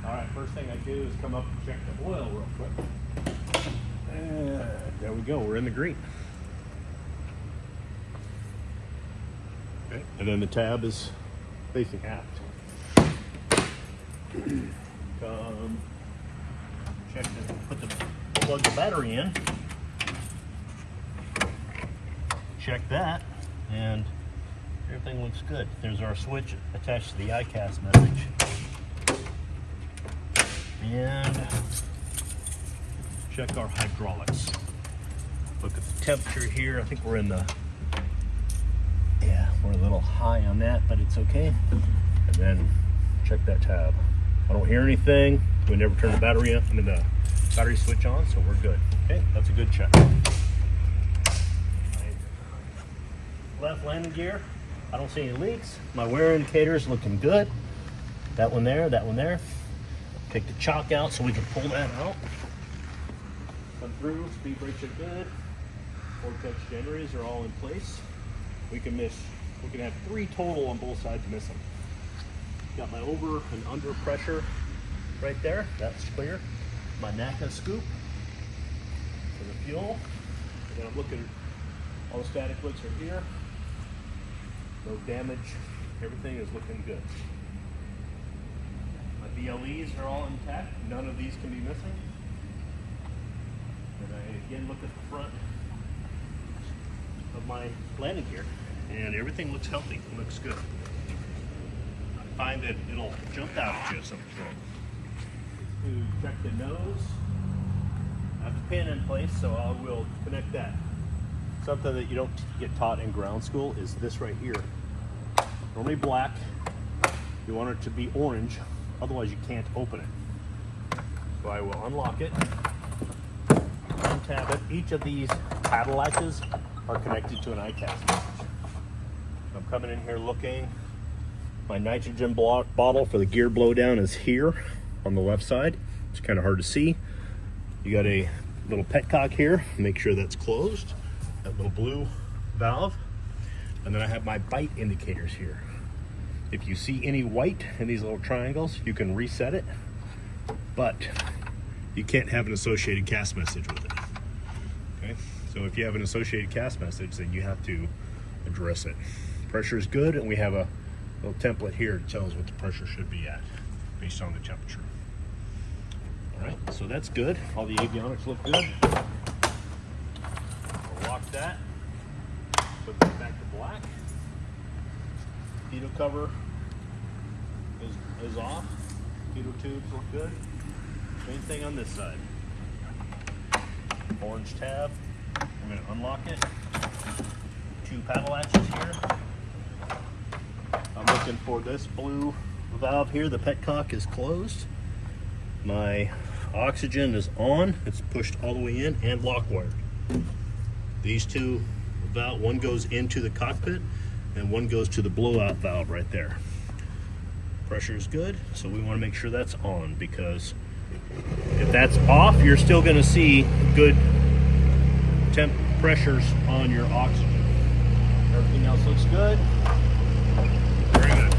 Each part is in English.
All right, first thing I do is come up and check the oil real quick. And there we go, we're in the green. Okay, and then the tab is facing aft. Come check the, plug the battery in. Check that, and everything looks good. There's our switch attached to the ICAS message. And check our hydraulics. Look at the temperature here. I think we're in the, yeah, we're a little high on that, but it's okay. And then check that tab. I don't hear anything. We never turn the battery on. I mean the battery switch on, so we're good. Okay, that's a good check. Left landing gear, I don't see any leaks. My wear indicator is looking good. That one there, that one there. Take the chock out so we can pull that out. Come through, speed brakes are good. Vortex generators are all in place. We can have 3 total on both sides missing. Got my over and under pressure right there, that's clear. My NACA scoop for the fuel. And then I'm looking, all the static hooks are here. No damage, everything is looking good. My BLEs are all intact, none of these can be missing. And I again look at the front of my landing gear, and everything looks healthy, looks good. I find that it'll jump out at you if something's wrong. To check the nose, I have the pin in place, so I will connect that. Something that you don't get taught in ground school is this right here. Normally black, you want it to be orange, otherwise you can't open it. So I will unlock it, untab it. Each of these paddle latches are connected to an ICAS message. I'm coming in here looking. My nitrogen bottle for the gear blowdown is here on the left side. It's kind of hard to see. You got a little petcock here, make sure that's closed. That little blue valve. And then I have my bite indicators here. If you see any white in these little triangles, you can reset it, but you can't have an associated CAS message with it. Okay, so if you have an associated CAS message, then you have to address it. Pressure is good, and we have a little template here that tells what the pressure should be at based on the temperature. All right, so that's good. All the avionics look good. I'll lock that. Put this back to black. Pitot cover is off. Pitot tubes look good. Same thing on this side. Orange tab. I'm going to unlock it. 2 paddle latches here. I'm looking for this blue valve here. The petcock is closed. My oxygen is on. It's pushed all the way in and lock wired. These 2 valve, one goes into the cockpit and one goes to the blowout valve right there. Pressure is good, so we want to make sure that's on, because if that's off, you're still going to see good temp pressures on your oxygen. Everything else looks good. Very good.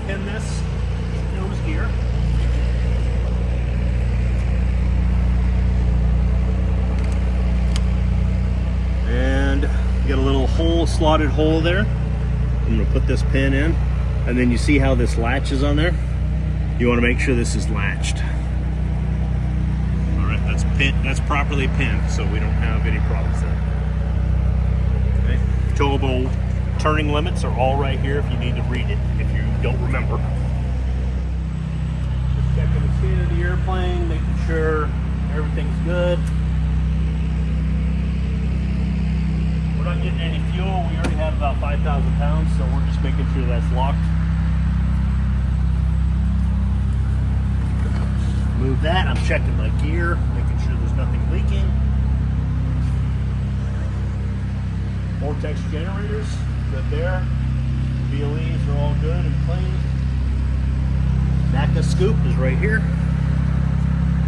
Pin this nose gear. And you got a little hole, slotted hole there. I'm going to put this pin in, and then you see how this latch is on there? You want to make sure this is latched. All right, that's properly pinned, so we don't have any problems there. Okay. Towable turning limits are all right here if you need to read it, if you don't remember. Just checking the speed of the airplane, making sure everything's good. We're not getting any fuel. We already have about 5,000 pounds, so we're just making sure that's locked. Move that. I'm checking my gear, making sure there's nothing leaking. Vortex generators, good there. BLEs are all good and clean. NACA scoop is right here.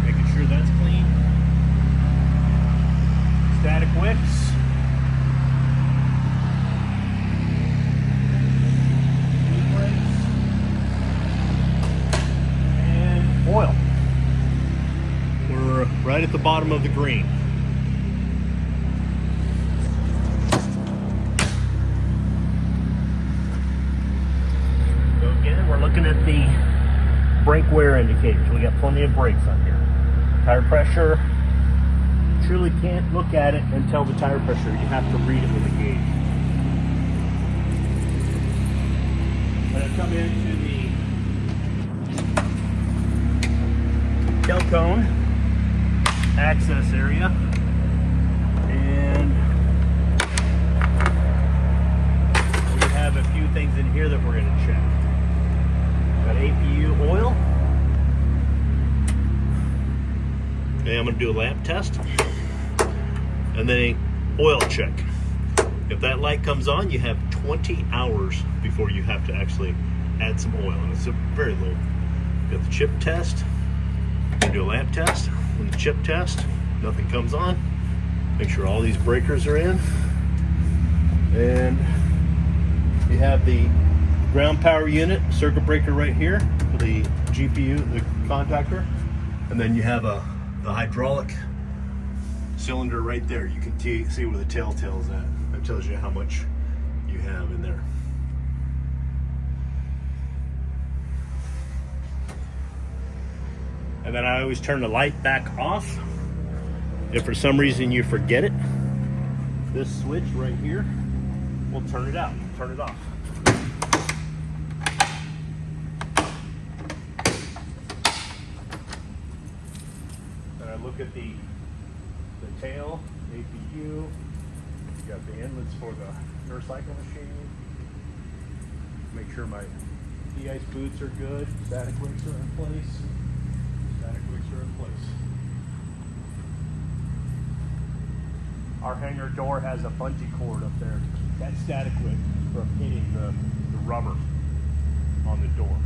Making sure that's clean. Static wicks. And oil. We're right at the bottom of the green. So again, we're looking at the brake wear indicators. We got plenty of brakes on here. Tire pressure. Truly can't look at it and tell the tire pressure. You have to read it with a gauge. When I come into the tail cone access area, and we have a few things in here that we're going to check. Got APU oil. Okay, I'm going to do a lap test and then a oil check. If that light comes on, you have 20 hours before you have to actually add some oil, and it's a very low. Got the chip test. We're going to do a lap test. When the chip test, nothing comes on. Make sure all these breakers are in. And you have the ground power unit, circuit breaker right here for the GPU, the contactor. And then you have the hydraulic cylinder right there. You can see where the telltale is at. That tells you how much you have in there. And then I always turn the light back off. If for some reason you forget it, this switch right here will turn it out, turn it off. And I look at the tail, APU. You got the inlets for the air cycle machine. Make sure my de-ice boots are good. Static wicks are in place. Static wicks are in place. Our hangar door has a bungee cord up there to keep that static wick from hitting the rubber on the door.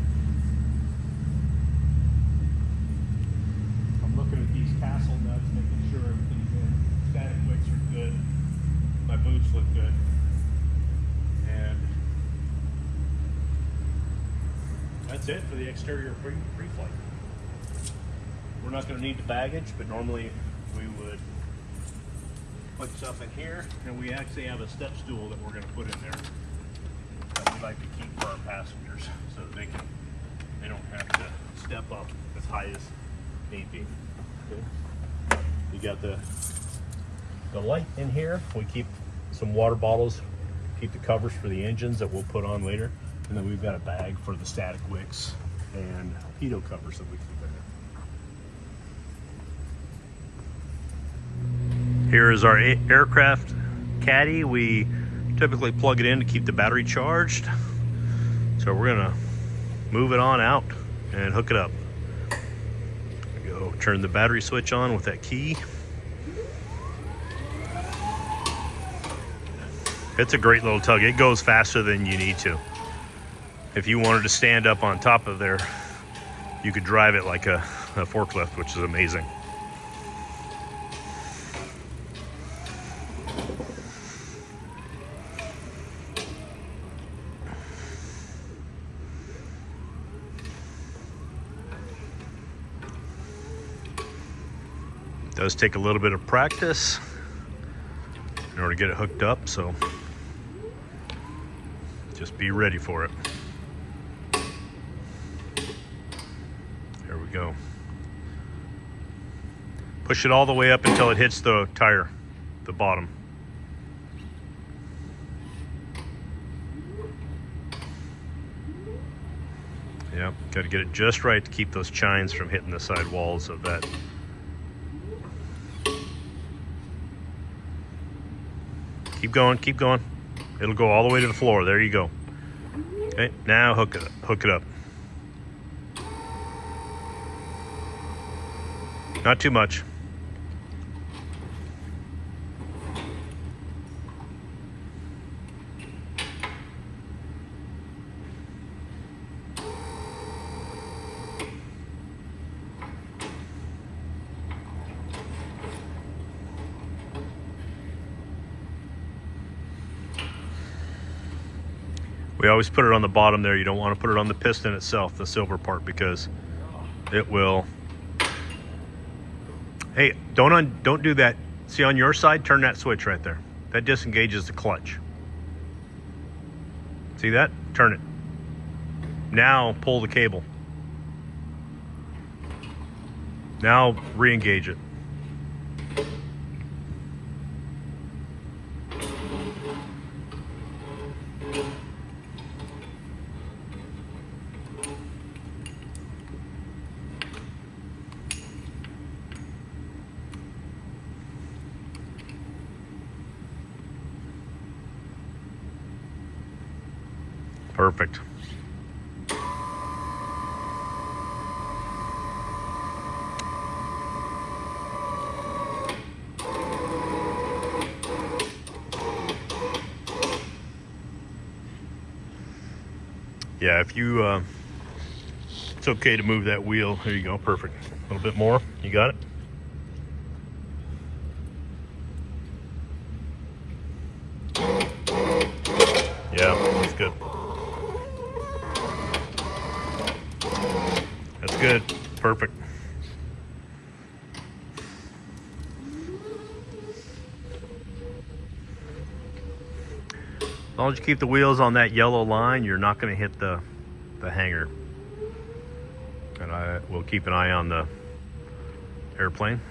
I'm looking at these castle nuts, making sure everything's in. Static wicks are good. My boots look good. And that's it for the exterior Preflight. We're not going to need the baggage, but normally we would put stuff in here, and we actually have a step stool that we're going to put in there that we like to keep for our passengers so that they don't have to step up as high as need be. Okay. You got the light in here. We keep some water bottles, keep the covers for the engines that we'll put on later, and then we've got a bag for the static wicks and pitot covers that we keep in there. Here is our aircraft caddy. We typically plug it in to keep the battery charged. So we're gonna move it on out and hook it up. Go turn the battery switch on with that key. It's a great little tug. It goes faster than you need to. If you wanted to stand up on top of there, you could drive it like a forklift, which is amazing. It does take a little bit of practice in order to get it hooked up, so just be ready for it. There we go. Push it all the way up until it hits the tire, the bottom. Yep, got to get it just right to keep those chines from hitting the side walls of that. Keep going, keep going. It'll go all the way to the floor. There you go. Okay, now hook it up. Hook it up. Not too much. We always put it on the bottom there. You don't want to put it on the piston itself, the silver part, because it will. Hey, don't do that. See, on your side, turn that switch right there. That disengages the clutch. See that? Turn it. Now pull the cable. Now re-engage it. Perfect. Yeah, if you, it's okay to move that wheel. There you go, perfect. A little bit more, you got it? Yeah, that's good. That's good, perfect. As long as you keep the wheels on that yellow line, you're not going to hit the hangar. And I will keep an eye on the airplane.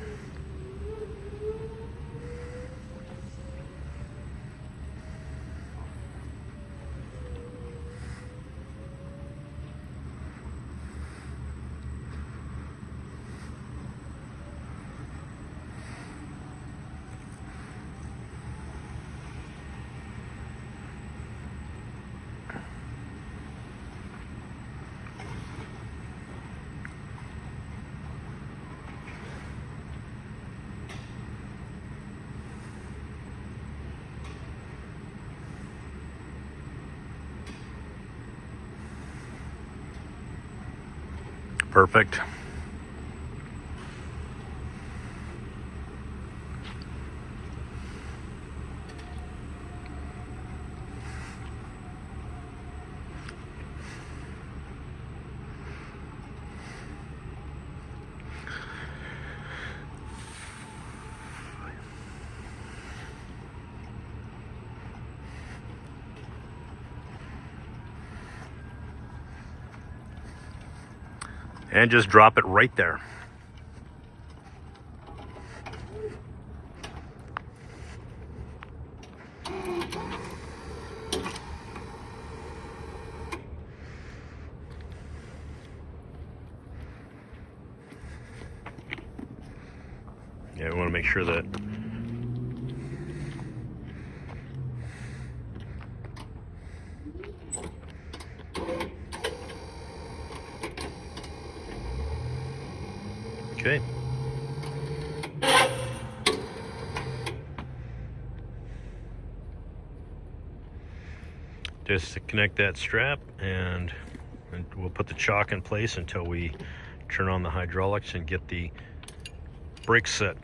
Perfect. And just drop it right there. Yeah, we want to make sure that okay. Just to connect that strap, and we'll put the chock in place until we turn on the hydraulics and get the brakes set.